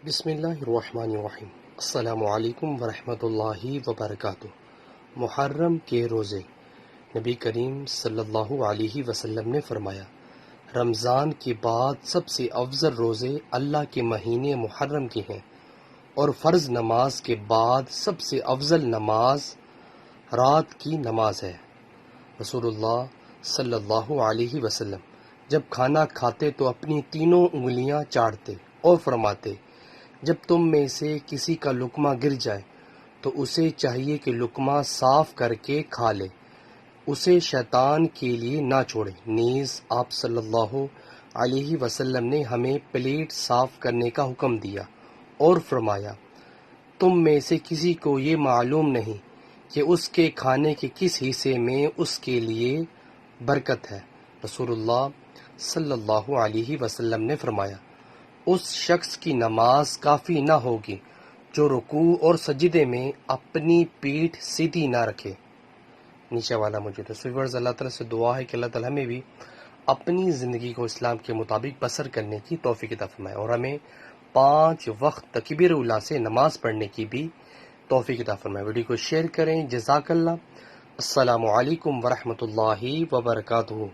بسم اللہ الرحمن الرحیم۔ السلام علیکم ورحمۃ اللہ وبرکاتہ۔ محرم کے روزے۔ نبی کریم صلی اللہ علیہ وسلم نے فرمایا، رمضان کے بعد سب سے افضل روزے اللہ کے مہینے محرم کے ہیں، اور فرض نماز کے بعد سب سے افضل نماز رات کی نماز ہے۔ رسول اللہ صلی اللہ علیہ وسلم جب کھانا کھاتے تو اپنی تینوں انگلیاں چاٹتے اور فرماتے، جب تم میں سے کسی کا لقمہ گر جائے تو اسے چاہیے کہ لقمہ صاف کر کے کھا لے، اسے شیطان کے لیے نہ چھوڑے۔ نیز آپ صلی اللہ علیہ وسلم نے ہمیں پلیٹ صاف کرنے کا حکم دیا اور فرمایا، تم میں سے کسی کو یہ معلوم نہیں کہ اس کے کھانے کے کس حصے میں اس کے لیے برکت ہے۔ رسول اللہ صلی اللہ علیہ وسلم نے فرمایا، اس شخص کی نماز کافی نہ ہوگی جو رکوع اور سجدے میں اپنی پیٹھ سیدھی نہ رکھے۔ نیچے والا مجھے تو سویورز، اللہ تعالیٰ سے دعا ہے کہ اللہ تعالیٰ ہمیں بھی اپنی زندگی کو اسلام کے مطابق بسر کرنے کی توفیق عطا فرمائے، اور ہمیں 5 وقت تکبیر اولیٰ سے نماز پڑھنے کی بھی توفیق عطا فرمائے۔ ویڈیو کو شیئر کریں۔ جزاک اللہ۔ السلام علیکم ورحمۃ اللہ وبرکاتہ۔